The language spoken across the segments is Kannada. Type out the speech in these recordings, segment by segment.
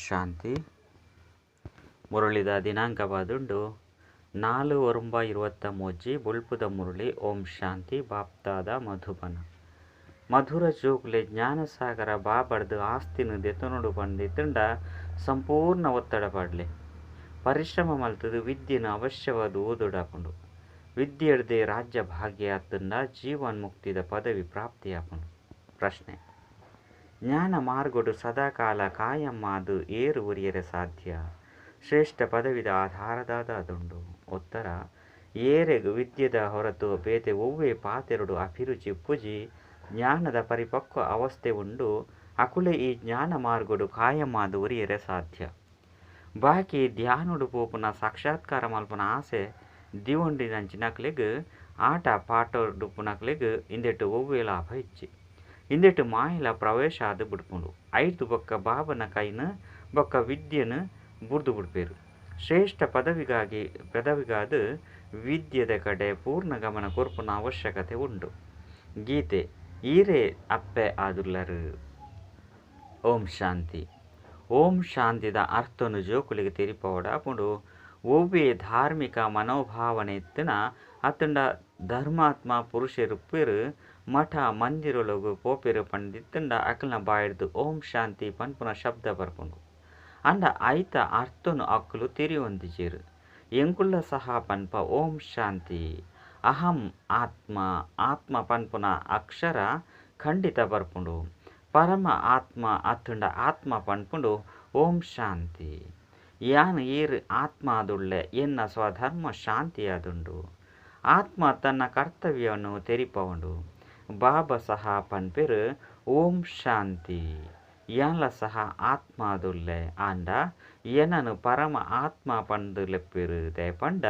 ಶಾಂತಿ. ಮುರಳಿದ ದಿನಾಂಕವಾದುಂಡು 4/23 ಬುಲ್ಪುದ ಮುರಳಿ. ಓಂ ಶಾಂತಿ. ಬಾಪ್ತಾದ ಮಧುಬನ ಮಧುರ ಜೋಗುಲೆ ಜ್ಞಾನಸಾಗರ ಬಾಬಡ್ದು ಆಸ್ತಿನ ದೆತನೋಡು ಬಂದಿತ್ತಂಡ ಸಂಪೂರ್ಣ ಒತ್ತಡ ಪಾಡ್ಲೆ ಪರಿಶ್ರಮ ಮಲ್ತದು ವಿದ್ಯೆನ ಅವಶ್ಯವಾದ ಓದುಡಾಪುಂಡು. ವಿದ್ಯೆ ಹಿಡ್ದೆ ರಾಜ್ಯ ಭಾಗ್ಯ ಆತಂಡ ಜೀವನ್ ಮುಕ್ತಿದ ಪದವಿ ಪ್ರಾಪ್ತಿಯಾಪುಂಡು. ಪ್ರಶ್ನೆ: ಜ್ಞಾನ ಮಾರ್ಗೊಡು ಸದಾಕಾಲ ಕಾಯಮ್ಮಾದು ಏರು ಉರಿಯರೆ ಸಾಧ್ಯ? ಶ್ರೇಷ್ಠ ಪದವಿದ ಆಧಾರದಾದುಂಡು. ಉತ್ತರ: ಏರೆಗು ವಿದ್ಯೆದ ಹೊರತು ಬೇತೆ ಒವ್ವೇ ಪಾತೆರಡು ಅಭಿರುಚಿ ಉಪ್ಪುಜಿ ಜ್ಞಾನದ ಪರಿಪಕ್ವ ಅವಸ್ಥೆ ಉಂಡು ಅಕುಲೆ ಈ ಜ್ಞಾನ ಮಾರ್ಗೊಡು ಕಾಯಮ್ಮಾದು ಉರಿಯರೆ ಸಾಧ್ಯ. ಬಾಕಿ ಧ್ಯಾನುಡು ಪೋಪುನ ಸಾಕ್ಷಾತ್ಕಾರ ಮಲ್ಪುನ ಆಸೆ ದಿವೊಂಡಿನಂಚಿನಕ್ಲೆಗ್ ಆಟ ಪಾಟೊಡುಪುನಕ್ಲೆಗ್ ಇಂದೆಟ್ಟು ಒವ್ವೇ ಲಾಭ ಇಚ್ಚಿ ಇಂದೆಟ್ಟು ಮಾಯಿಲ ಪ್ರವೇಶ ಆದು ಬಿಡ್ಪುಂಡು. ಐದು ಬೊಕ್ಕ ಬಾಬನ ಕೈನ ಬೊಕ್ಕ ವಿದ್ಯೆನ ಬುಡ್ದು ಬಿಡ್ಪೇರು. ಶ್ರೇಷ್ಠ ಪದವಿಗಾದ ವಿದ್ಯೆದ ಕಡೆ ಪೂರ್ಣ ಗಮನ ಕೊರ್ಪುನ ಅವಶ್ಯಕತೆ ಉಂಡು. ಗೀತೆ ಈರೇ ಅಪ್ಪೆ ಆದುಲ್ಲರು. ಓಂ ಶಾಂತಿ. ಓಂ ಶಾಂತಿದ ಅರ್ಥನು ಜೋಕುಲಿಗೆ ತೆರಿಪವಡಾಪುಂಡು. ಒವ್ವೇ ಧಾರ್ಮಿಕ ಮನೋಭಾವನೆ ಎತ್ತಿನ ಅತ್ತಂಡ ಧರ್ಮಾತ್ಮ ಪುರುಷರುಪ್ಪೇರು ಮಠ ಮಂದಿರೊಳಗು ಪೋಪೆರು ಪಂಡಿತ್ತಂಡ ಅಕಲ್ನ ಬಾಯಿಡ್ದು ಓಂ ಶಾಂತಿ ಪನ್ಪುನ ಶಬ್ದ ಬರ್ಪುಂಡು. ಅಂಡ ಐತ ಅರ್ಥನು ಅಕ್ಕಲು ತಿರಿಯೊಂದಿಜೇರು. ಎಂಕುಲ್ಲ ಸಹ ಪನ್ಪ ಓಂ ಶಾಂತಿ. ಅಹಂ ಆತ್ಮ ಆತ್ಮ ಪನ್ಪುನ ಅಕ್ಷರ ಖಂಡಿತ ಬರ್ಪುಂಡು. ಪರಮ ಆತ್ಮ ಅತ್ತಂಡ ಆತ್ಮ ಪನ್ಪುಂಡು ಓಂ ಶಾಂತಿ. ಯಾನ್ ಏರು ಆತ್ಮ ಆದುಳ್ಳೆ ಎನ್ನ ಸ್ವಧರ್ಮ ಶಾಂತಿಯಾದುಂಡು. ಆತ್ಮ ತನ್ನ ಕರ್ತವ್ಯವನ್ನು ತೆರಿಪವಂಡು. ಬಾಬಾ ಸಹ ಪನ್ಪೆರು ಓಂ ಶಾಂತಿ. ಯಾನ್ಲ ಸಹ ಆತ್ಮ ಆದುಲ್ಲೆ ಆಂಡ ಏನನು ಪರಮ ಆತ್ಮ ಪಂದು ಲೆಪ್ಪೆರು ಪಂಡ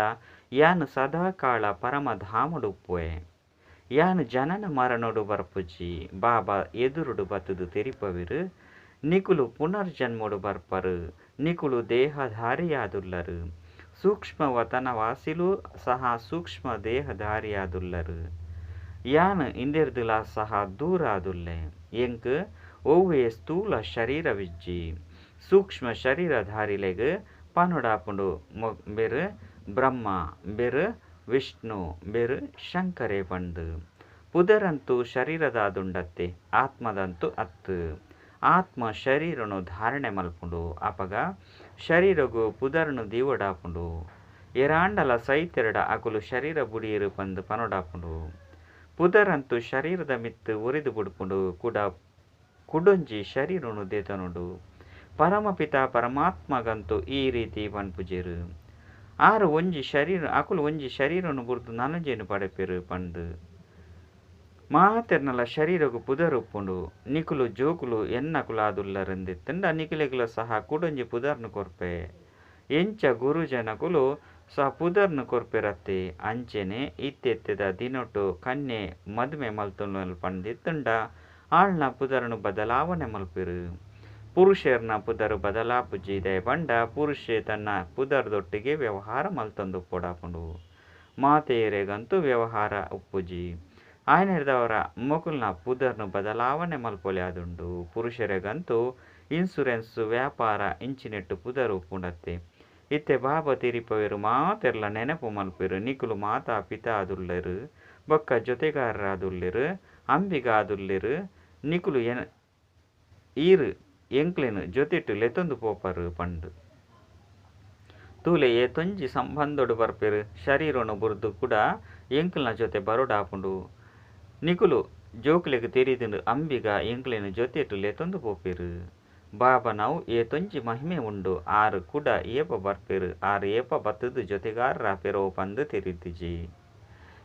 ಯಾನು ಸದಾಕಾಳ ಪರಮ ಧಾಮಡುಪ್ಪುವೆ. ಯಾನು ಜನನ ಮರಣೊಡು ಬರ್ಪುಜಿ ಬಾಬಾ ಎದುರುಡು ಬತ್ತದು ತೆರಿಪವಿರು. ನಿಕುಲು ಪುನರ್ಜನ್ಮೊಡು ಬರ್ಪರು. ನಿಕುಲು ದೇಹಧಾರಿಯಾದುಲ್ಲರು. ಸೂಕ್ಷ್ಮವತನವಾಸಿಲು ಸಹ ಸೂಕ್ಷ್ಮ ದೇಹಧಾರಿಯಾದುಲ್ಲರು. ಯಾನ್ ಇಂದೆರ್ದುಲ ಸಹ ದೂರ ಆದುಲ್ಲೆ. ಎಂಕ್ ಒವ್ವೇ ಸ್ಥೂಲ ಶರೀರವಿಜ್ಜಿ ಸೂಕ್ಷ್ಮ ಶರೀರಧಾರಿಲೆಗ್ ಪನುಡಾಪುಂಡು. ಬೆರು ಬ್ರಹ್ಮ ಬೆರು ವಿಷ್ಣು ಬೆರು ಶಂಕರೇ ಪಂಡು. ಪುದರಂತೂ ಶರೀರದಾದುಂಡತ್ತೆ ಆತ್ಮದಂತೂ ಅತ್ತು. ಆತ್ಮ ಶರೀರನು ಧಾರಣೆ ಮಲ್ಪುಂಡು. ಅಪಗ ಶರೀರಗು ಪುದರನು ದೀವಡಾಪುಂಡು. ಎರಾಂಡಲ ಸೈತೆರಡ ಅಕುಲು ಶರೀರ ಬುಡಿಯರು ಪಂದು ಪನುಡಾಪುಂಡು. ಪುದರಂತೂ ಶರೀರದ ಮಿತ್ತು ಉರಿದು ಬಿಡ್ಪುಂಡು. ಕುಡೊಂಜಿ ಶರೀರನು ದೇತನುಡು. ಪರಮಪಿತ ಪರಮಾತ್ಮಗಂತೂ ಈ ರೀತಿ ಪನ್ಪುಜೆರು. ಆರು ಒಂಜಿ ಶರೀರ ಅಕುಲು ಒಂಜಿ ಶರೀರನು ಬುರ್ದು ನನಂಜೇನು ಪಡೆಪೆರು ಪಂಡು. ಮಾತೆರ್ನಲ ಶರೀರಗು ಪುದರುಪ್ಪುಂಡು. ನಿಕುಲು ಜೋಕುಲು ಎನ್ನಕುಲಾದುಲ್ಲರೆಂದಿತ್ತಂಡ ನಿಖಿಲೆಗುಲ ಸಹ ಕುಡೊಂಜಿ ಪುದರ್ನು ಕೊರ್ಪೆ. ಎಂಚ ಗುರುಜನಕುಲು ಸಹ ಪುದರ್ನು ಕೊರ್ಪೆರತ್ತೆ. ಅಂಚೆನೆ ಇತ್ತೆತ್ತದ ದಿನೊಟ್ಟು ಕನ್ಯೆ ಮದುವೆ ಮಲ್ತೊಂದು ಪಂಡಿತ್ತಂಡ ಆಳ್ನ ಪುದರನು ಬದಲಾವಣೆ ಮಲ್ಪೆರು. ಪುರುಷರ್ನ ಪುದರು ಬದಲಾಪುಜಿ ಪಂಡ ಪುರುಷೆ ತನ್ನ ಪುದರ್ದೊಟ್ಟಿಗೆ ವ್ಯವಹಾರ ಮಲ್ತೊಂದು ಪೊಡಾಪುಂಡು. ಮಾತೆಯರೆಗಂತೂ ವ್ಯವಹಾರ ಉಪ್ಪುಜಿ ಆಯ್ನೆರ್ದವರ ಮೊಕುಲ್ನ ಪುದರ್ನು ಬದಲಾವಣೆ ಮಲ್ಪೊಲೆ ಆದುಂಡು. ಪುರುಷರಿಗಂತೂ ಇನ್ಸೂರೆನ್ಸು ವ್ಯಾಪಾರ ಇಂಚಿನೆಟ್ಟು ಪುದರು ಉಪ್ಪುಂಡತ್ತೆ. ಇತ್ತೆ ಬಾಬಾ ತಿರಿಪವೆರು ಮಾತೆರ್ಲ ನೆನಪು ಮಲ್ಪೆರು. ನಿಕುಲು ಮಾತಾ ಪಿತಾ ಆದುಲ್ಲೆರು ಬೊಕ್ಕ ಜೊತೆಗಾರರಾದುಲ್ಲೆರು ಅಂಬಿಗ ಆದುಲ್ಲೆರು. ನಿಕುಲು ಈರು ಎಂಕ್ಲೆನು ಜೊತೆಟ್ಟು ಲೆತೊಂದು ಪೋಪರು ಪಂಡು. ತೂಲೆ ಏತೊಂಜಿ ಸಂಬಂಧೊಡು ಬರ್ಪೆರು. ಶರೀರನು ಬುರ್ದು ಕೂಡ ಎಂಕ್ಲ್ನ ಜೊತೆ ಬರೋಡಾಪುಂಡು. ನಿಕುಲು ಜೋಕುಲೆಗ್ ತೆರಿದುಂಡು ಅಂಬಿಗ ಎಂಕ್ಲೆನು ಜೊತೆಟ್ಟು ಲೆತೊಂದು ಪೋಪೆರು. ಬಾಬನವು ಏತೊಂಜಿ ಮಹಿಮೆ ಉಂಡು. ಆರು ಕೂಡ ಏಪ ಬರ್ಪೆರು. ಆರು ಏಪ ಬತ್ತದು ಜೊತೆಗಾರರ ಪೆರೋ ಪಂದು ತೆರಿದಿಜಿ.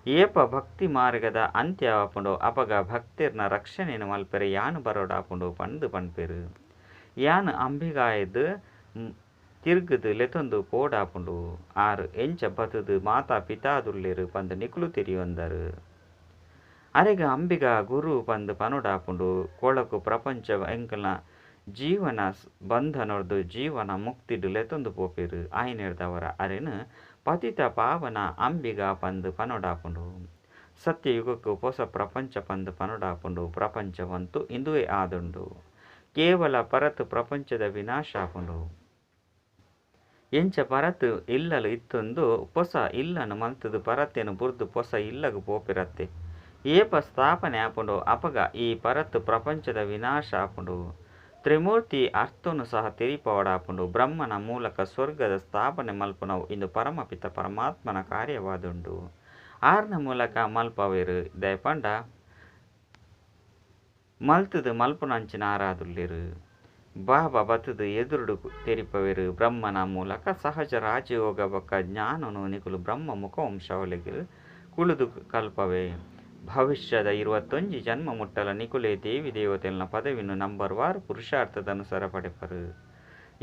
ಏಪ ಭಕ್ತಿ ಮಾರ್ಗದ ಅಂತ್ಯ ಆಪುಂಡು. ಅಪಗ ಭಕ್ತಿರ್ನ ರಕ್ಷಣೆನು ಮಲ್ಪೆರೆ ಯಾನು ಬರೋಡಾಪುಂಡು ಪಂದು ಪನ್ಪೆರು. ಯಾನು ಅಂಬಿಗಾಯದು ತಿರ್ಗದು ಲೆತೊಂದು ಪೋಡಾಪುಂಡು. ಆರು ಎಂಚ ಬತ್ತದು ಮಾತಾ ಪಿತಾದುಲ್ಲೆರು ಪಂದು ನಿಕುಲು ತಿರಿಯೊಂದರು. ಅರೆಗ ಅಂಬಿಗ ಗುರು ಪಂದು ಪನುಡಾಪುಂಡು. ಕೊಳಕು ಪ್ರಪಂಚ ಎಂಕಲ್ನ ಜೀವನ ಬಂಧನೊರ್ದು ಜೀವನ ಮುಕ್ತಿಡು ಲೆತೊಂದು ಪೋಪೆರು. ಆಯ್ನೆರ್ದವರ ಅರೆನು ಪತಿತ ಪಾವನ ಅಂಬಿಗ ಪಂದು ಪನುಡಾಪುಂಡು. ಸತ್ಯಯುಗಕ್ಕೂ ಹೊಸ ಪ್ರಪಂಚ ಪಂದು ಪನುಡಾಪುಂಡು. ಪ್ರಪಂಚವಂತೂ ಇಂದುವೇ ಆದುಂಡು. ಕೇವಲ ಪರತು ಪ್ರಪಂಚದ ವಿನಾಶ ಆಪುಂಡು. ಎಂಚ ಪರತ್ ಇಲ್ಲಲು ಇತ್ತೊಂದು ಪೊಸ ಇಲ್ಲನು ಮಲ್ತದು ಪರತ್ತೇನು ಬುರ್ದು ಪೊಸ ಇಲ್ಲಗು ಪೋಪಿರತ್ತೆ. ಏಪ ಸ್ಥಾಪನೆ ಆಪುಂಡು ಅಪಗ ಈ ಪರತ್ ಪ್ರಪಂಚದ ವಿನಾಶ ಆಪುಂಡು. ತ್ರಿಮೂರ್ತಿ ಅರ್ಥನು ಸಹ ತಿರಿಪವಡಾಪುಂಡು. ಬ್ರಹ್ಮನ ಮೂಲಕ ಸ್ವರ್ಗದ ಸ್ಥಾಪನೆ ಮಲ್ಪುನವು ಇಂದು ಪರಮಪಿತ ಪರಮಾತ್ಮನ ಕಾರ್ಯವಾದುಂಡು. ಆರ್ನ ಮೂಲಕ ಮಲ್ಪವೇರು ದಯಪಂಡ ಮಲ್ತದು ಮಲ್ಪುನಂಚಿನ ಆರಾದುಲ್ಲಿರು. ಬಾಬಾ ಬತ್ತದು ಎದುರುಡು ತೆರಿಪವೇರು ಬ್ರಹ್ಮನ ಮೂಲಕ ಸಹಜ ರಾಜಯೋಗ ಬೊಕ್ಕ ಜ್ಞಾನನು ನಿಕುಲು ಬ್ರಹ್ಮ ಮುಖವಂಶವಲಿಗೆ ಕುಳಿದು ಕಲ್ಪವೇ. ಭವಿಷ್ಯದ 21 ಜನ್ಮ ಮುಟ್ಟಲ ನಿಕುಲೆ ದೇವಿ ದೇವತೆಲ್ನ ಪದವಿನು ನಂಬರ್ 1 ಪುರುಷಾರ್ಥದನುಸಾರ ಪಡೆಪರು.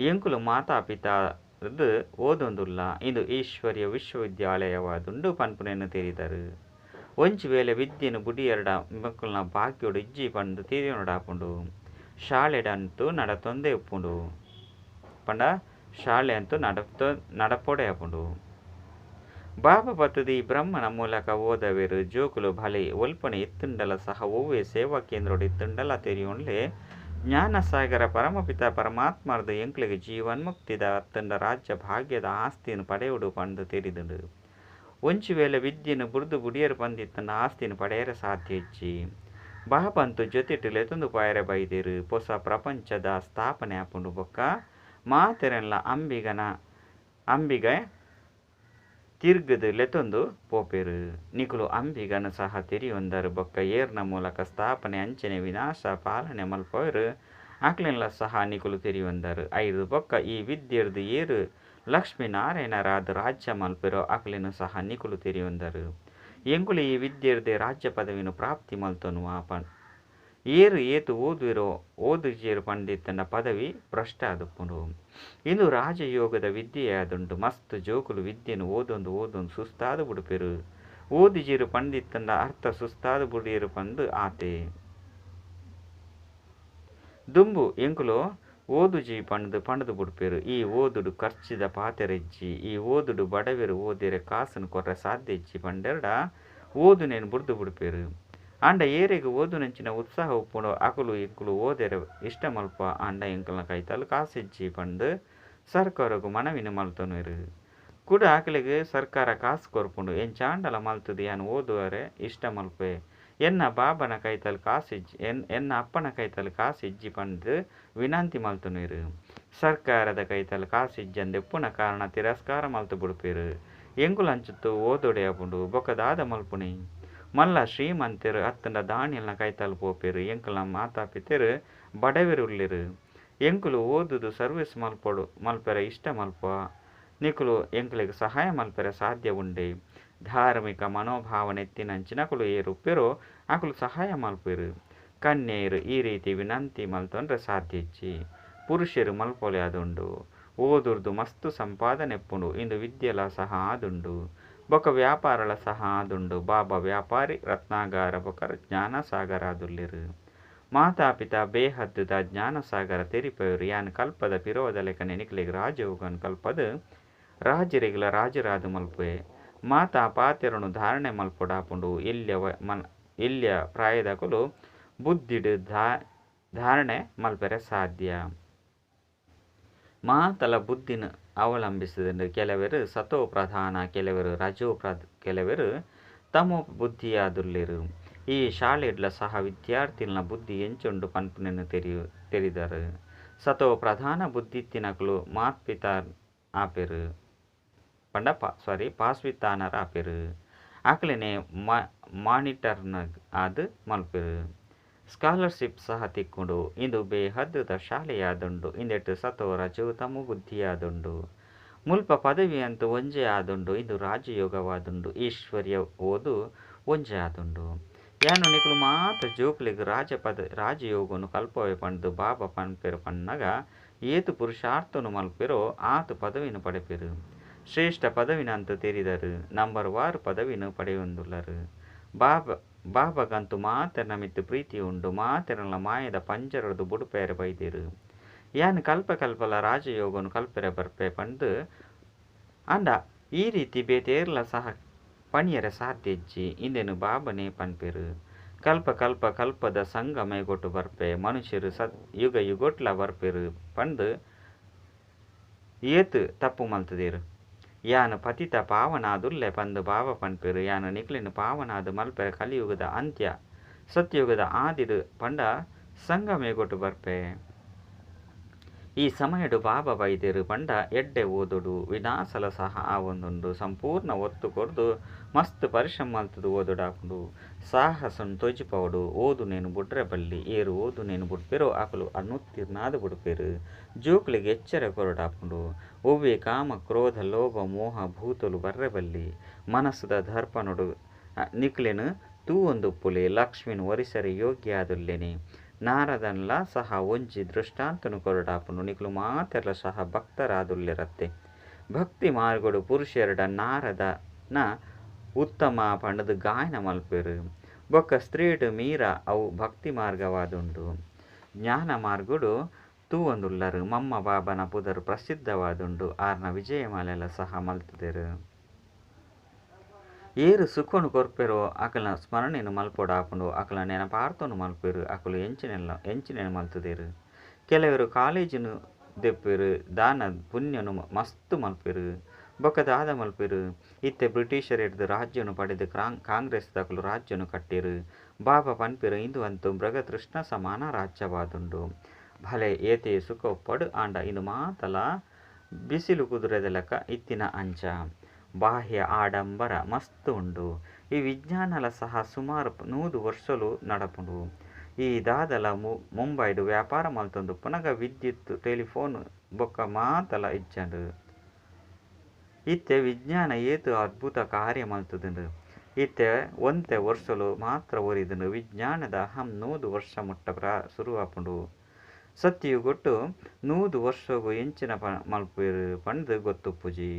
ಎಂಕುಲು ಮಾತಾಪಿತಾದು ಓದೊಂದುಲ್ಲ ಇಂದು ಈಶ್ವರ್ಯ ವಿಶ್ವವಿದ್ಯಾಲಯವಾದುಂಡು ಪನ್ಪುನೆಯನ್ನು ತೆರಿದರು. ಒಂಚು ವೇಳೆ ವಿದ್ಯೆನು ಬುಡಿಯರಡ ಮಕ್ಕಳನ್ನ ಭಾಗ್ಯೋಡು ಇಜ್ಜಿ ಪಂಡು ತೀರಿನೊಡಾಪುಂಡು. ಶಾಲೆಡಂತೂ ನಡತೊಂದೇ ಉಪ್ಪುಂಡು ಪಂಡ ಶಾಲೆ ಅಂತೂ ನಡಪೊಡೆ ಆಪುಂಡು. ಬಾಬಾ ಬತ್ತದು ಈ ಬ್ರಹ್ಮನ ಮೂಲಕ ಓದವೇರು ಜೋಕುಲು ಭಲೆ ಒಲ್ಪನೆ ಎತ್ತುಂಡಲ ಸಹ ಓವೇ ಸೇವಾ ಕೇಂದ್ರೋಡು ಎತ್ತುಂಡಲ ತೆರಿಯೋನ್ಲೆ ಜ್ಞಾನಸಾಗರ ಪರಮಪಿತ ಪರಮಾತ್ಮರ್ದು ಎಂಕ್ಲಿಗೆ ಜೀವನ್ಮುಕ್ತಿದ ಅತ್ತಂಡ ರಾಜ್ಯ ಭಾಗ್ಯದ ಆಸ್ತಿಯನ್ನು ಪಡೆಯುಡು ಪಂಡು ತೆರಿದುಂಡು. ಒಂಚು ವೇಳೆ ವಿದ್ಯೆನು ಬುರ್ದು ಬುಡಿಯರು ಬಂದಿತ್ತಂಡ ಆಸ್ತಿಯನ್ನು ಪಡೆಯರ ಸಾಧ್ಯ ಇಜ್ಜಿ. ಬಾಬಂತು ಜೊತೆಟು ಲೆತೊಂದು ಪಾಯರೆ ಬೈದೇರು ಹೊಸ ಪ್ರಪಂಚದ ಸ್ಥಾಪನೆ ಆಪುಂಡು ಬೊಕ್ಕ ಮಾತೆರೆಲ್ಲ ಅಂಬಿಗ ತಿರ್ಗದು ಲೆತೊಂದು ಪೋಪೆರು. ನಿಕುಲು ಅಂಬಿಗನು ಸಹ ತೆರಿಯೊಂದರು ಬೊಕ್ಕ ಏರ್ನ ಮೂಲಕ ಸ್ಥಾಪನೆ ಅಂಚನೆ ವಿನಾಶ ಪಾಲನೆ ಮಲ್ಪವರು ಅಕ್ಲೆಲ್ಲ ಸಹ ನಿಕುಲು ತೆರಿಯೊಂದರು. ಐದು ಬೊಕ್ಕ ಈ ವಿದ್ಯೆರ್ದು ಏರು ಲಕ್ಷ್ಮೀನಾರಾಯಣರಾದ ರಾಜ್ಯ ಮಲ್ಪೆರೋ ಅಕ್ಲೆನು ಸಹ ನಿಕುಲು ತೆರಿಯೊಂದರು. ಎಂಕುಲು ಈ ವಿದ್ಯೆರ್ದೆ ರಾಜ್ಯ ಪದವಿನು ಪ್ರಾಪ್ತಿ ಮಲ್ತೊನು ಆಪನ್ ಏರು ಏತು ಓದುವಿರೋ ಓದುಜೇರು ಪಂಡಿತನ ಪದವಿ ಭ್ರಷ್ಟ ಆದುಪ್ಪುಂಡು. ಇಂದು ರಾಜಯೋಗದ ವಿದ್ಯೆಯಾದುಂಡು. ಮಸ್ತ್ ಜೋಕುಲು ವಿದ್ಯೆನು ಓದೊಂದು ಸುಸ್ತಾದು ಬುಡುಪೆರು. ಓದುಜೇರು ಪಂಡಿತನ ಅರ್ಥ ಸುಸ್ತಾದು ಬುಡಿಯರು ಪಂದು ಆತೆ ದುಂಬು ಎಂಕುಲು ಓದುಜಿ ಪಂಡದು ಬುಡುಪೆರು. ಈ ಓದುಡು ಖರ್ಚಿದ ಪಾತೆರೆಜ್ಜಿ ಈ ಓದುಡು ಬಡವೆರು ಓದಿರೆ ಕಾಸನು ಕೊರ್ರೆ ಸಾಧ್ಯ ಇಜ್ಜಿ ಪಂಡೆರಡ ಓದು ನೇನು ಬುಡ್ದು ಬುಡುಪೆರು. ಅಂಡ ಏರೆಗೆ ಓದು ನಂಚಿನ ಉತ್ಸಾಹ ಉಪ್ಪುಂಡು ಅಕುಲು ಎಂಕುಲು ಓದೆರೆ ಇಷ್ಟ ಮಲ್ಪ ಅಂಡ ಎಂಕಲ್ನ ಕೈತಲು ಕಾಸಿಜ್ಜಿ ಪಂಡು ಸರ್ಕಾರಗೂ ಮನವಿನ ಮಲ್ತೊನುವೆರು. ಕೂಡ ಆಕಲಿಗೆ ಸರ್ಕಾರ ಕಾಸು ಕೊರ್ಪುಂಡು ಎಂಚಾಂಡಲ ಮಲ್ತದು ಯಾನು ಓದುವರೆ ಇಷ್ಟ ಮಲ್ಪೆ ಎನ್ನ ಬಾಬನ ಕೈತಲು ಕಾಸಿಜ್ಜಿ ಎನ್ನ ಅಪ್ಪನ ಕೈತಲು ಕಾಸಿಜ್ಜಿ ಪಂಡು ವಿನಂತಿ ಮಲ್ತೊನುವೆರು. ಸರ್ಕಾರದ ಕೈತಲು ಕಾಸಿಜ್ಜಂದೆ ಉಪ್ಪುನ ಕಾರಣ ತಿರಸ್ಕಾರ ಮಲ್ತು ಬುಡುಪೆರು. ಎಂಕುಲು ಅಂಚುತ್ತು ಓದೊಡೆ ಆಪುಂಡು ಬೊಕ್ಕದಾದ ಮಲ್ಪುನಿ ಮಲ್ಲ ಶ್ರೀಮಂತರು ಅತ್ತಂಡ ದಾಣಿಯಲ್ನ ಕೈತಲು ಪೋಪೆರು. ಎಂಕುಲ ಮಾತಾಪಿತೆರು ಬಡವೆರು ಉಳ್ಳಿರು. ಎಂಕುಲು ಓದುದು ಸರ್ವಿಸ್ ಮಲ್ಪೆರ ಇಷ್ಟ ಮಲ್ಪ ನಿಕುಲು ಎಂಕುಲಿಗೆ ಸಹಾಯ ಮಲ್ಪೆರ ಸಾಧ್ಯ ಉಂಡೆ. ಧಾರ್ಮಿಕ ಮನೋಭಾವನೆ ಎತ್ತಿನಂಚಿನಕುಲು ಏರು ಉಪ್ಪೆರೋ ಅಕುಲು ಸಹಾಯ ಮಲ್ಪೆರು. ಕನ್ಯೆಯರು ಈ ರೀತಿ ವಿನಂತಿ ಮಲ್ತೊಂಡ್ರೆ ಸಾಧ್ಯ ಇಜ್ಜಿ. ಪುರುಷರು ಮಲ್ಪೊಲೆ ಆದುಂಡು. ಓದುರ್ದು ಮಸ್ತು ಸಂಪಾದನೆ ಎಪ್ಪುಂಡು. ಇಂದು ವಿದ್ಯೆಲ ಸಹ ಆದುಂಡು ಬೊಕ್ಕ ವ್ಯಾಪಾರಲ ಸಹ ಆದುಂಡು. ಬಾಬಾ ವ್ಯಾಪಾರಿ ರತ್ನಾಗಾರ ಬೊಕ್ಕ ಜ್ಞಾನಸಾಗರ ಆದುಲ್ಲಿರು. ಮಾತಾಪಿತ ಬೇಹದ್ದುದ ಜ್ಞಾನಸಾಗರ ತೆರಿಪವರು ಯಾನ್ ಕಲ್ಪದ ಪಿರೋದ ಲೆಕ್ಕನೆ ನಿಕ್ಲಿಗೆ ರಾಜಯೋಗನ್ ಕಲ್ಪದ ರಾಜರಿಗಲ ರಾಜರಾದು ಮಲ್ಪೆ ಮಾತಾ ಪಾತೆರನು ಧಾರಣೆ ಮಲ್ಪೊಡಾಪುಂಡು. ಇಲ್ಯ ಪ್ರಾಯದಕುಲು ಬುದ್ಧಿಡು ಧಾರಣೆ ಮಲ್ಪೆರೆ ಸಾಧ್ಯ. ಮಾತಲ ಬುದ್ಧಿನ ಅವಲಂಬಿಸಿದಂಡು ಕೆಲವರು ಸತೋ ಪ್ರಧಾನ ಕೆಲವರು ರಜೋ ಕೆಲವರು ತಮೋ ಬುದ್ಧಿಯಾದುಲ್ಲಿರು. ಈ ಶಾಲೆಡ್ಲ ಸಹ ವಿದ್ಯಾರ್ಥಿನ ಬುದ್ಧಿ ಎಂಚುಂಡು ಪನ್ಪುನೆನ್ನು ತೆರಿದರು. ಸತೋ ಪ್ರಧಾನ ಬುದ್ಧಿತ್ತಿನಕುಲು ಮಾತ್ಪಿತಾರ್ ಆಪೆರು ಪಾಸ್ವಿತಾನರ ಆಪೆರು. ಅಕ್ಲೆನೆ ಮಾನಿಟರ್ನ ಆದು ಮಲ್ಪೆರು. ಸ್ಕಾಲರ್ಶಿಪ್ ಸಹ ತಿಕ್ಕುಂಡು. ಇಂದು ಬೇಹದ್ದುದ ಶಾಲೆಯಾದುಂಡು. ಇಂದೆಟ್ಟು ಸತೋ ರಜೋ ತಮೋ ಬುದ್ಧಿಯಾದುಂಡು. ಮುಲ್ಪ ಪದವಿ ಅಂತೂ ಒಂಜೆ ಆದುಂಡು. ಇಂದು ರಾಜಯೋಗವಾದುಂಡು. ಈಶ್ವರ್ಯ ಓದು ಒಂಜೆ ಆದುಂಡು. ಯಾನು ನಿಕುಲು ಮಾತ ಜೋಕ್ಲಿಗೆ ರಾಜಯೋಗನು ಕಲ್ಪವೆ ಪಂಡು ಬಾಬಾ ಪನ್ಪೆರು ಪನ್ನಗ ಏತು ಪುರುಷಾರ್ಥನು ಮಲ್ಪೆರೋ ಆತು ಪದವಿನು ಪಡೆಪೆರು. ಶ್ರೇಷ್ಠ ಪದವಿನಂತೂ ತೆರಿದರು. ನಂಬರ್ 1 ಪದವಿನು ಪಡೆಯೊಂದುಲ್ಲರು. ಬಾಬಾಗಂತೂ ಮಾತೆರ್ನ ಮಿತ್ತು ಪ್ರೀತಿ ಉಂಡು. ಮಾತೆರಲ ಮಾಯದ ಪಂಜರದು ಬುಡುಪೇರೆ ಬೈದಿರು. ಯಾನು ಕಲ್ಪಲ ರಾಜಯೋಗನು ಕಲ್ಪೆರೆ ಬರ್ಪೆ ಪಂದು ಅಂಡ ಈ ರೀತಿ ಬೇತೇರ್ಲ ಸಹ ಪಣಿಯರೆ ಸಾಧ್ಯ ಇಜ್ಜಿ. ಇಂದೆನು ಬಾಬನೇ ಪನ್ಪೆರು. ಕಲ್ಪ ಕಲ್ಪ ಕಲ್ಪದ ಸಂಗಮೈಗೊಟ್ಟು ಬರ್ಪೆ ಮನುಷ್ಯರು ಯುಗ ಯುಗೊಟ್ಲ ಬರ್ಪೆರು ಪಂದು ಏತು ತಪ್ಪು ಮಲ್ತದೇರು ಯಾನು ಪತಿತ ಪಾವನಾದುಲ್ಲೆ ಪಂದು ಭಾವ ಪನ್ಪೆರು ಯಾನು ನಿಕ್ಲಿನ ಪಾವನಾದ ಮಲ್ಪೆ ಕಲಿಯುಗದ ಅಂತ್ಯ ಸತ್ಯಯುಗದ ಆದಿಡು ಪಂಡ ಸಂಗಮೇಗೊಟ್ಟು ಬರ್ಪೆ ಈ ಸಮಯಡು ಬಾಬಾ ಬೈದೇರು ಪಂಡ ಎಡ್ಡೆ ಓದುಡು ವಿನಾಸಲ ಸಹ ಆವೊಂದುಂಡು ಸಂಪೂರ್ಣ ಒತ್ತು ಕೊರ್ದು ಮಸ್ತ್ ಪರಿಶ್ರಮ ಮಲ್ತದು ಓದುಡಾಪುಂಡು ಸಾಹಸನ್ ತೊಜಿಪವಡು ಓದು ನೇನು ಬುಡ್ರೆ ಬಲ್ಲಿ ಏರು ಓದು ನೇನು ಬುಡ್ಪೆರೋ ಆಕಲು ಅನ್ನುತ್ತಿರ್ನಾದ ಬುಡ್ಪೆರು ಜೋಕ್ಲಿಗೆ ಎಚ್ಚರ ಕೊರಡಾಪುಂಡು ಒವ್ವೆ ಕಾಮ ಕ್ರೋಧ ಲೋಭ ಮೋಹ ಭೂತಲು ಬರ್ರೆ ಬಲ್ಲಿ ಮನಸ್ಸುದ ದರ್ಪನುಡು ನಿಕ್ಲೆನು ತೂ ಒಂದು ಪುಲೆ ಲಕ್ಷ್ಮಿನ್ ಒರಿಸರಿ ಯೋಗ್ಯ ಆದುಲ್ಲೆನೆ ನಾರದನ್ಲ ಸಹ ಒಂಜಿ ದೃಷ್ಟಾಂತನು ಕೊರಡಾಪುನು ನಿಕ್ಲು ಮಾತೆರ್ಲ ಸಹ ಭಕ್ತರಾದುಲ್ಲೆರತ್ತೆ ಭಕ್ತಿ ಮಾರ್ಗಡು ಪುರುಷೆರಡ ನಾರದನ ಉತ್ತಮ ಪಂಡದು ಗಾಯನ ಮಲ್ಪೆರು ಬೊಕ್ಕ ಸ್ತ್ರೀಡು ಮೀರ ಅವು ಭಕ್ತಿ ಮಾರ್ಗವಾದುಂಡು ಜ್ಞಾನ ಮಾರ್ಗುಡು ತೂವೊಂದುಲ್ಲರು ಮಮ್ಮ ಬಾಬನ ಪುದರು ಪ್ರಸಿದ್ಧವಾದುಂಡು ಆರ್ನ ವಿಜಯಮಾಲೆಲ ಸಹ ಮಲ್ತುದೆರು ಏರು ಸುಖನು ಕೊರ್ಪೆರೋ ಅಕಲ್ನ ಸ್ಮರಣೆನು ಮಲ್ಪೊಡಾಪುಂಡು ಅಕಲ್ನ ನೆನಪಾರ್ತನು ಮಲ್ಪೆರು ಅಕಲು ಎಂಚಿನೆನು ಮಲ್ತುದೆರು ಕೆಲವರು ಕಾಲೇಜಿನು ದೆಪ್ಪೆರು ದಾನ ಪುಣ್ಯನು ಮಸ್ತ್ ಮಲ್ಪೆರು ಬೊಕ್ಕ ದಾದ ಮಲ್ಪೆರು ಇತ್ತೆ ಬ್ರಿಟಿಷರ್ ಹಿಡ್ದು ರಾಜ್ಯನು ಪಡೆದು ಕಾಂಗ್ರೆಸ್ ದಕಲು ರಾಜ್ಯನು ಕಟ್ಟಿರು ಬಾಬಾ ಪನ್ಪೆರು ಇಂದು ಅಂತು ಮೃಗತೃಷ್ಣ ಸಮಾನ ರಾಜ್ಯವಾದುಂಡು ಭಲೆ ಏತೆ ಸುಖ ಪಡು ಆಂಡ ಇಂದು ಮಾತಲ ಬಿಸಿಲು ಕುದುರೆದ ಲೆಕ್ಕ ಇತ್ತಿನ ಅಂಚ ಬಾಹ್ಯ ಆಡಂಬರ ಮಸ್ತ್ ಉಂಡು ಈ ವಿಜ್ಞಾನಲ ಸಹ ಸುಮಾರು 100 ವರ್ಷಲು ನಡಪುಂಡು ಈ ದಾದಲ ಮುಂಬೈಡು ವ್ಯಾಪಾರ ಮಲ್ತೊಂದು ಪುನಗ ವಿದ್ಯುತ್ ಟೆಲಿಫೋನ್ ಬೊಕ್ಕ ಮಾತಲ ಇಜ್ಜಂಡು ಇತ್ತೆ ವಿಜ್ಞಾನ ಏತು ಅದ್ಭುತ ಕಾರ್ಯ ಮಲ್ತುದುಂಡು ಇತ್ತೆ ಒಂತೆ ವರ್ಷಲು ಮಾತ್ರ ಒರಿದುಂಡು ವಿಜ್ಞಾನದ ಅಹಂ 100 ವರ್ಷ ಮುಟ್ಟ ಶುರುವಾಪುಂಡು ಸತ್ಯು ಗೊಟ್ಟು 100 ವರ್ಷಗೂ ಎಂಚಿನ ಮಲ್ಪೇರು ಪಂಡು ಗೊತ್ತುಪ್ಪುಜಿ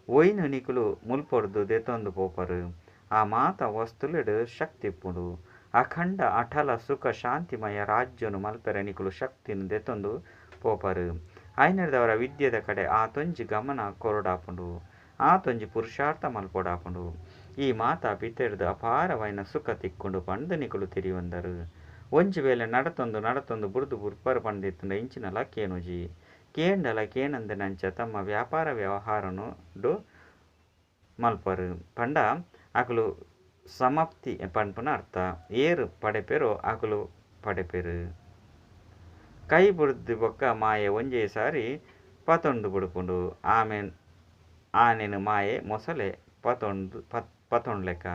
ಒಯ್ನು ನಿಕುಲು ಮುಲ್ಪೊಡ್ದು ದೆತೊಂದು ಪೋಪರು ಆ ಮಾತ ವಸ್ತುಲೆಡು ಶಕ್ತಿಪ್ಪುಂಡು ಅಖಂಡ ಅಟಲ ಸುಖ ಶಾಂತಿಮಯ ರಾಜ್ಯನು ಮಲ್ಪೆರೆ ನಿಕುಲು ಶಕ್ತಿನು ದೆತೊಂದು ಪೋಪರು ಐನರ್ದವರ ವಿದ್ಯೆದ ಕಡೆ ಆತೊಂಜಿ ಗಮನ ಕೊರಡಾಪುಂಡು ಆತೊಂಜಿ ಪುರುಷಾರ್ಥ ಮಲ್ಪೊಡಾಪುಂಡು ಈ ಮಾತ ಪಿತೆಡ್ದು ಅಪಾರವೈನ ಸುಖ ತಿಕ್ಕೊಂಡು ಪಂಡು ನಿಕುಲು ತಿರಿಯೊಂದರು ಒಂಜಿ ವೇಳೆ ನಡತೊಂದು ಬುಡ್ದು ಬುರ್ಪರು ಪಂಡಿತ್ತುಂಡ ಇಂಚಿನಲ ಕೇನುಜಿ ಕೇಂಡಲ ಕೇನಂದನಂಚ ತಮ್ಮ ವ್ಯಾಪಾರ ವ್ಯವಹಾರನು ಮಲ್ಪರು ಪಂಡ ಅಕಲು ಸಮಾಪ್ತಿ ಪನ್ಪುನ ಅರ್ಥ ಏರು ಪಡೆಪೆರೋ ಅಕಲು ಪಡೆಪೆರು ಕೈ ಬುಡ್ದು ಬೊಕ್ಕ ಮಾಯೆ ಒಂಜೇ ಸಾರಿ ಪತೊಂದು ಬುಡುಪುಂಡು ಆನೆನು ಮಾಯೆ ಮೊಸಲೆ ಪತೊಂಡ್ಲೆಕ್ಕ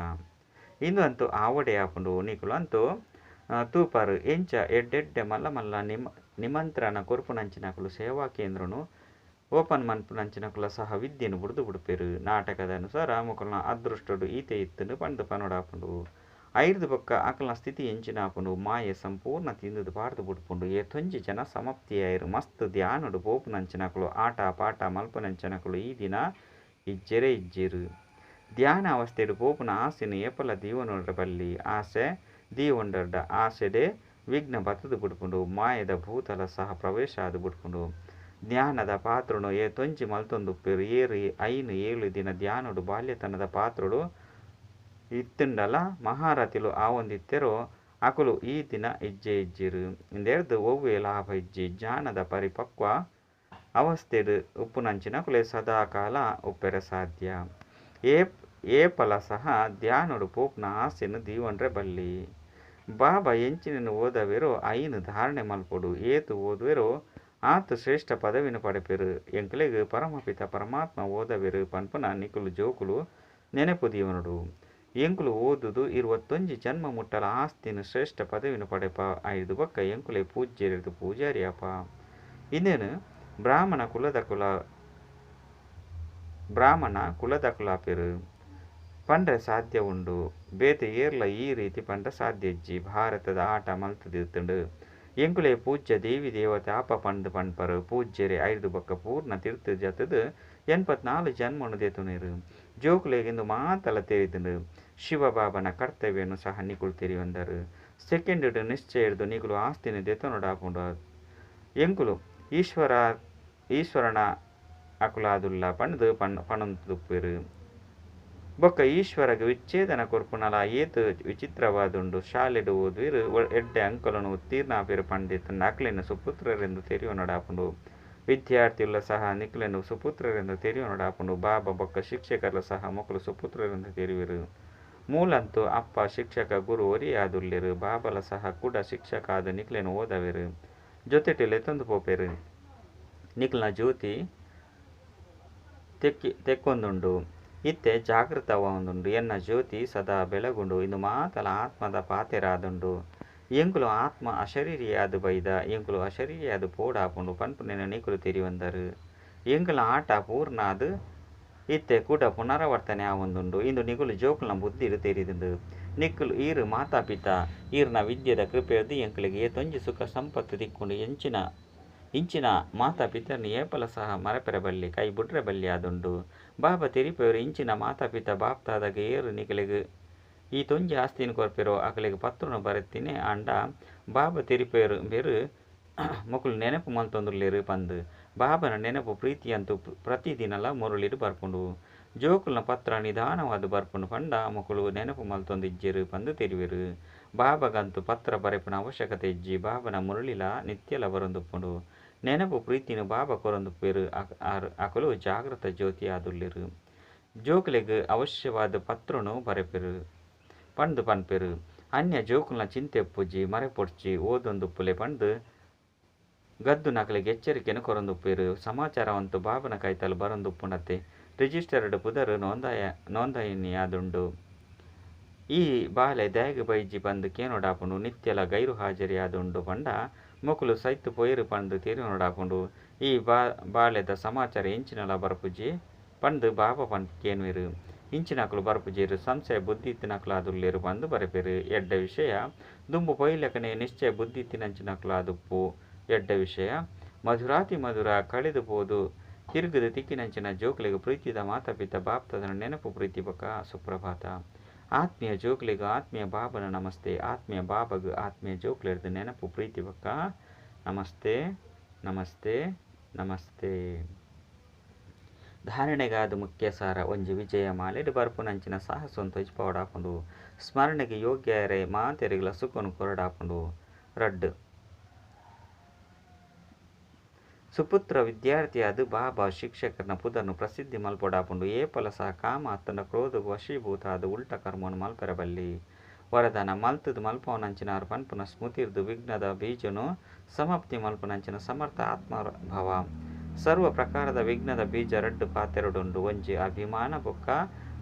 ಇಂದು ಅಂತೂ ಆವಡೆ ಆಪುಂಡು ನಿಕುಲು ಅಂತೂ ತೂಪರು ಎಂಚ ಎಡ್ಡೆಡ್ಡೆ ಮಲ್ಲ ಮಲ್ಲ ನಿಮಂತ್ರಣ ಕೊರ್ಪುನಂಚಿನಕುಲು ಸೇವಾ ಕೇಂದ್ರನು ಓಪನ್ ಮನ್ಪುನಂಚಿನಕುಲ ಸಹ ವಿದ್ಯೆನು ಬುಡ್ದು ಬುಡುಪೆರು ನಾಟಕದ ಅನುಸಾರ ಮುಕಲ್ನ ಅದೃಷ್ಟಡು ಈತೆ ಇತ್ತುಂಡು ಪಂಡು ಪನೊಡಾಪುಂಡು ಐರ್ದು ಬೊಕ್ಕ ಅಕಲ್ನ ಸ್ಥಿತಿ ಎಂಚಿನಾಪುಂಡು ಮಾಯೆ ಸಂಪೂರ್ಣ ತಿಂದುದು ಪಾರ್ದು ಬುಡುಪುಂಡು ಏತೊಂಜಿ ಜನ ಸಮಾಪ್ತಿಯಾಯಿರು ಮಸ್ತ್ ಧ್ಯಾನುಡು ಪೋಪುನಂಚಿನಕುಲು ಆಟ ಪಾಠ ಮಲ್ಪುನಂಚಿನಕುಲು ಈ ದಿನ ಇಜ್ಜೆರೆ ಇಜ್ಜೆರು ಧ್ಯಾನ ಅವಸ್ಥೆಡು ಪೋಪುನ ಆಸೆನು ಏಪಲ ದೀವನೊಡ್ರ ಬಲ್ಲಿ ಆಸೆ ದೀವೊಂಡರ್ಡ ಆಸೆಡೆ ವಿಘ್ನ ಬತ್ತದು ಬುಡ್ಪುಂಡು ಮಾಯದ ಭೂತಲ ಸಹ ಪ್ರವೇಶ ಆದು ಬುಡ್ಪುಂಡು ಜ್ಞಾನದ ಪಾತ್ರುನು ಏತೊಂಜಿ ಮಲ್ತೊಂದುಪ್ಪೆರು ಏರು 5-7 ದಿನ ಧ್ಯಾನುಡು ಬಾಲ್ಯತನದ ಪಾತ್ರುಡು ಇತ್ತುಂಡಲ ಮಹಾರತಿಲು ಆವೊಂದಿತ್ತೆರೋ ಅಕುಲು ಈ ದಿನ ಇಜ್ಜೆ ಇಜ್ಜಿರು ಇಂದೆರ್ದು ಒವ್ವೆ ಲಾಭ ಇಜ್ಜಿ ಜ್ಞಾನದ ಪರಿಪಕ್ವ ಅವಸ್ಥೆಡು ಉಪ್ಪುನಂಚಿನಕುಲೆ ಸದಾಕಾಲ ಉಪ್ಪೆರೆ ಸಾಧ್ಯ ಏಪಲ ಸಹ ಧ್ಯಾನುಡು ಪೋಪ್ನ ಆಸೆನು ದೀವೊಂಡ್ರೆ ಬಲ್ಲಿ ಬಾಬಾ ಎಂಚಿನನು ಓದವೆರೋ ಐನು ಧಾರಣೆ ಮಲ್ಪೊಡು ಏತು ಓದುವೆರೋ ಆತು ಶ್ರೇಷ್ಠ ಪದವಿನು ಪಡೆಪೆರು ಎಂಕ್ಲೆಗ್ ಪರಮಪಿತ ಪರಮಾತ್ಮ ಓದವೆರು ಪನ್ಪುನ ನಿಕುಲು ಜೋಕುಲು ನೆನಪು ದೀವನುಡು ಎಂಕುಲು ಓದುದು 21 ಜನ್ಮ ಮುಟ್ಟಲ ಆಸ್ತಿನು ಶ್ರೇಷ್ಠ ಪದವಿನು ಪಡೆಪ ಐದು ಬೊಕ್ಕ ಎಂಕುಲೆ ಪೂಜ್ಯರಿದು ಪೂಜಾರಿಯಪ್ಪ ಇನ್ನೇನು ಬ್ರಾಹ್ಮಣ ಕುಲದಕುಲಾಪೆರು ಪಂಡ್ರೆ ಸಾಧ್ಯ ಉಂಡು ಬೇತೆ ಏರ್ಲ ಈ ರೀತಿ ಪಂಡ್ರೆ ಸಾಧ್ಯ ಇಜ್ಜಿ ಭಾರತದ ಆಟ ಮಲ್ತದಿತ್ತುಂಡು ಎಂಕುಲೆ ಪೂಜ್ಯ ದೇವಿ ದೇವತೆ ಆಪ ಪಂಡು ಪನ್ಪರು ಪೂಜ್ಯರೆ ಐದು ಬೊಕ್ಕ ಪೂರ್ಣ ತೀರ್ಥ ಜತದು 84 ಜನ್ಮನು ದೆತುನೆರು ಜೋಕುಲೆಗೆಂದು ಮಾತಲ ತೆರಿದುಂಡು ಶಿವಬಾಬನ ಕರ್ತವ್ಯನು ಸಹ ನಿಕುಲು ತೆರಿಯೊಂದರು ಸೆಕೆಂಡ್ ನಿಶ್ಚಯರ್ದು ನಿಕುಲು ಆಸ್ತಿನ ದೆತೊನೊಡಾಪುಂಡು ಎಂಕುಲು ಈಶ್ವರನ ಅಕುಲಾದುಲ್ಲ ಪಂಡು ಪಣಂತುಪ್ಪೆರು ಬೊಕ್ಕ ಈಶ್ವರಗೆ ವಿಚ್ಛೇದನ ಕೊರ್ಪುನಲ ಏತು ವಿಚಿತ್ರವಾದುಂಡು ಶಾಲೆಡು ಓದುವಿರು ಎಡ್ಡೆ ಅಂಕಲನು ಉತ್ತೀರ್ಣಾಪಿರು ಪಂಡಿತಂಡ ಅಕ್ಲೆನು ಸುಪುತ್ರರೆಂದು ತೆರೆಯುವನಡಾಪುಂಡು ವಿದ್ಯಾರ್ಥಿಗಳ ಸಹ ನಿಕ್ಲೆನು ಸುಪುತ್ರರೆಂದು ತೆರೆಯುವನಡಾಪುಂಡು ಬಾಬಾ ಬೊಕ್ಕ ಶಿಕ್ಷಕರ ಸಹ ಮಕ್ಕಳು ಸುಪುತ್ರರೆಂದು ತೆರೆಯುವಿರು ಮೂಲಂತೂ ಅಪ್ಪ ಶಿಕ್ಷಕ ಗುರು ಒರಿಯಾದುಲ್ಲಿರು ಬಾಬಲ ಸಹ ಕೂಡ ಶಿಕ್ಷಕ ಆದ ನಿಕ್ಲೆನು ಓದವಿರು ಜೊತೆಟಿಲೆ ತಂದು ಪೋಪೆರು ನಿಕ್ಲನ ಜ್ಯೋತಿ ತೆಕ್ಕೊಂದುಂಡು ಇತ್ತೆ ಜಾಗೃತವಾದುಂಡು ಎನ್ನ ಜ್ಯೋತಿ ಸದಾ ಬೆಳಗುಂಡು ಇಂದು ಮಾತಲ ಆತ್ಮದ ಪಾತೆರಾದುಂಡು ಎಂಕುಲು ಆತ್ಮ ಅಶರೀರಿಯಾದು ಬೈದ ಎಂಕುಲು ಅಶರೀರಿಯಾದು ಪೋಡಾಪುಂಡು ಪನ್ಪುನೆನ ನಿಕುಲು ತೆರಿವಂದರು ಎಂಕುಲ ಆಟ ಪೂರ್ಣಾದು ಇತ್ತೆ ಕೂಡ ಪುನರಾವರ್ತನೆ ಆವೊಂದುಂಡು ಇಂದು ನಿಕುಲು ಜೋಕುಲ್ನ ಬುದ್ಧಿಡು ತೆರಿದುಂಡು ನಿಕ್ಕುಲು ಈರು ಮಾತಾಪಿತ ಈರ್ನ ವಿದ್ಯೆದ ಕೃಪೆಯೊದ್ದು ಎಂಕುಲಿಗೆ ಏತೊಂಜಿ ಸುಖ ಸಂಪತ್ತು ತಿಕ್ಕೊಂಡು ಇಂಚಿನ ಮಾತಾಪಿತರ್ನ ಏಪಲ ಸಹ ಮರಪೆರಬಲ್ಲಿ ಕೈ ಬುಡ್ರೆಬಲ್ಲಿ ಆದುಂಡು ಬಾಬಾ ತೆರಿಪೆಯವರು ಇಂಚಿನ ಮಾತಾಪಿತ ಬಾಪ್ತಾದಾಗ ಏರು ನಿಕಲಿಗೆ ಈ ತೊಂಜಿ ಆಸ್ತಿನ ಕೊರ್ಪೆರೋ ಅಕಲಿಗೆ ಪತ್ರನು ಬರೆತೀನಿ ಅಂಡ ಬಾಬಾ ತೆರಿಪೆಯರು ಬೇರು ಮಕ್ಕಳು ನೆನಪು ಮಲ್ತೊಂದುರ್ಲೇರು ಪಂದು ಬಾಬನ ನೆನಪು ಪ್ರೀತಿಯಂತೂ ಪ್ರತಿದಿನಲ ಮುರುಳಿಡು ಬರ್ಪುಂಡು ಜೋಕುಲ್ನ ಪತ್ರ ನಿಧಾನವಾದ ಬರ್ಪುಂಡು ಪಂಡ ಮಕ್ಕಳು ನೆನಪು ಮಲ್ತೊಂದಿಜ್ಜೆರು ಪಂದು ತೆರಿವೆರು ಬಾಬಗಂತೂ ಪತ್ರ ಬರೆಪುನ ಅವಶ್ಯಕತೆ ಇಜ್ಜಿ ಬಾಬನ ಮುರುಳಿಲ ನಿತ್ಯಲ ಬರೊಂದುಪ್ಪುಂಡು ನೆನಪು ಪ್ರೀತಿನು ಬಾಬಾ ಕೊರೊಂದುಪ್ಪೆರು ಅಕಲು ಜಾಗೃತ ಜ್ಯೋತಿ ಆದುಲ್ಲಿರು ಜೋಕುಲೆಗ್ ಅವಶ್ಯವಾದ ಪತ್ರನು ಬರೆಪೆರು ಪಂದು ಪನ್ಪೆರು ಅನ್ಯ ಜೋಕುಲ್ನ ಚಿಂತೆ ಪುಜ್ಜಿ ಮರೆಪೊಡ್ಚಿ ಓದೊಂದುಪ್ಪುಲೆ ಪಂದು ಗದ್ದು ನಕಲಿಗೆ ಎಚ್ಚರಿಕೆಯನ್ನು ಕೊರೊಂದುಪ್ಪೇರು ಸಮಾಚಾರವಂತೂ ಬಾಬನ ಕೈತಲು ಬರೊಂದುಪ್ಪುಂಡತೆ ರಿಜಿಸ್ಟರ್ಡ್ ಪುದರು ನೋಂದಣಿಯಾದುಂಡು ಈ ಬಾಲೆ ದಯಗ ಬೈಜಿ ಬಂದು ಕೇನೊಡಾಪುಂಡು ನಿತ್ಯಲ ಗೈರು ಹಾಜರಿಯಾದುಂಡು ಪಂಡ ಮೊಕುಲು ಸೈತು ಪೊಯ್ರು ಪಂದು ತೀರಿನೊಡಾಪುಂಡು ಈ ಬಾಲೆದ ಸಮಾಚಾರ ಇಂಚಿನಲ ಬರಪುಜಿ ಪಂದು ಬಾಬಾ ಪಂದ್ ಕೇನುವೆರು ಇಂಚಿನಕಲು ಬರಪುಜೇರು ಸಂಶಯ ಬುದ್ಧಿತ್ತಿನಕಲಾದುಲ್ಲೇರು ಪಂದು ಬರೆಪೆರು ಎಡ್ಡ ವಿಷಯ ದುಂಬು ಪೊಯ್ಲಕನೆ ನಿಶ್ಚಯ ಬುದ್ಧಿತ್ತಿನಂಚಿನಕಲಾದುಪ್ಪು ಎಡ್ಡ ವಿಷಯ ಮಧುರಾತಿ ಮಧುರ ಕಳೆದು ಹೋದು ತಿರುಗದು ತಿಕ್ಕಿನಂಚಿನ ಜೋಕುಲಿಗೆ ಪ್ರೀತಿದ ಮಾತಾಪಿತ ಬಾಪ್ತದನ ನೆನಪು ಪ್ರೀತಿ ಬಕ ಸುಪ್ರಭಾತ ಆತ್ಮೀಯ ಜೋಕುಲಿಗ ಆತ್ಮೀಯ ಬಾಬನ ನಮಸ್ತೆ ಆತ್ಮೀಯ ಬಾಬಗ ಆತ್ಮೀಯ ಜೋಕುಲಿರ್ದು ನೆನಪು ಪ್ರೀತಿ ಬಕ ನಮಸ್ತೆ ನಮಸ್ತೆ ನಮಸ್ತೆ ಧಾರಣೆಗಾದ ಮುಖ್ಯ ಸಾರ ಒಂಜಿ ವಿಜಯ ಮಾಲೆಡು ಬರ್ಪುನಂಚಿನ ಸಾಹಸೊಂದು ತೊಜ್ಪಾವಡಾಪುಂಡು ಸ್ಮರಣೆಗೆ ಯೋಗ್ಯರೇ ಮಾತೆರಿಗಳ ಸುಖನು ಕೊರಡಾಪುಂಡು ರಡ್ಡು ಸುಪುತ್ರ ವಿದ್ಯಾರ್ಥಿಯಾದ ಬಾಬಾ ಶಿಕ್ಷಕರನ ಪುದರ್ನು ಪ್ರಸಿದ್ಧಿ ಮಲ್ಪೊಡಾಪುಂಡು ಏಪಲ ಸಹ ಕಾಮ ಅತ್ತನ ಕ್ರೋಧವು ವಶೀಭೂತ ಆದ ಉಲ್ಟ ಕರ್ಮವನ್ನು ಮಲ್ಪೆರಬಲ್ಲಿ ವರದಾನ ಮಲ್ತದು ಮಲ್ಪವನಂಚಿನಾರು ಪನ್ಪುನ ಸ್ಮೃತಿರ್ದು ವಿಘ್ನದ ಬೀಜನು ಸಮಾಪ್ತಿ ಮಲ್ಪನಂಚಿನ ಸಮರ್ಥ ಆತ್ಮಭಾವ ಸರ್ವ ಪ್ರಕಾರದ ವಿಘ್ನದ ಬೀಜ ರಡ್ಡು ಪಾತೆರಡುಂಡು ಒಂಜಿ ಅಭಿಮಾನ ಬೊಕ್ಕ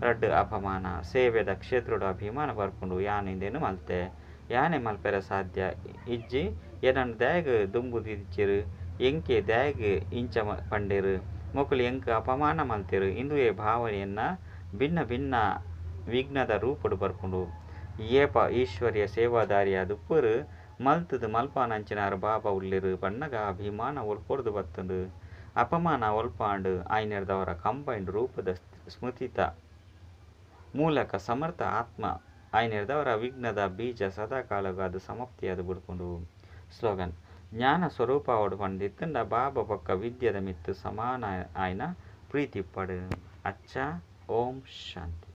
ರಡ್ಡು ಅಪಮಾನ ಸೇವೆದ ಕ್ಷೇತ್ರಡು ಅಭಿಮಾನ ಬರ್ಪುಂಡು ಯಾನಿಂದೇನು ಮಲ್ತೆ ಯಾನೆ ಮಲ್ಪೆರ ಸಾಧ್ಯ ಇಜ್ಜಿ ಏನನ್ನು ದಯಗ ದುಂಬುದಿಚ್ಚಿರು ಎಂಕೆ ದಯಗೆ ಇಂಚ ಪಂಡೇರು ಮೊಕಲು ಎಂಕ ಅಪಮಾನ ಮಲ್ತೆರು ಇಂದುವೆ ಭಾವನೆಯನ್ನ ಭಿನ್ನ ಭಿನ್ನ ವಿಘ್ನದ ರೂಪಡು ಬರ್ಪುಂಡು ಏಪ ಈಶ್ವರ್ಯ ಸೇವಾದಾರಿಯಾದುಪ್ಪರು ಮಲ್ತದು ಮಲ್ಪಾನಂಚಿನಾರು ಬಾಬಾ ಉಳ್ಳಿರು ಬಣ್ಣಗ ಅಭಿಮಾನ ಒಲ್ಪೊಡ್ದು ಬತ್ತಂದು ಅಪಮಾನ ಒಲ್ಪಾಂಡು ಆಯ್ನೆರ್ದವರ ಕಂಬೈಂಡ್ ರೂಪದ ಸ್ಮೃತಿತ ಮೂಲಕ ಸಮರ್ಥ ಆತ್ಮ ಆಯ್ನೆರ್ದವರ ವಿಘ್ನದ ಬೀಜ ಸದಾಕಾಲಗಾದು ಸಮಾಪ್ತಿಯಾದ ಬಿಡ್ಕೊಂಡು ಸ್ಲೋಗನ್ ಜ್ಞಾನ ಸ್ವರೂಪವಾಡು ಪಂಡಿತ್ತಂಡ ಬಾಬಾ ಪಕ್ಕ ವಿದ್ಯದ ಮಿತ್ತು ಸಮಾನ ಆಯ್ನ ಪ್ರೀತಿ ಪಡು ಅಚ್ಚ ಓಂ ಶಾಂತಿ.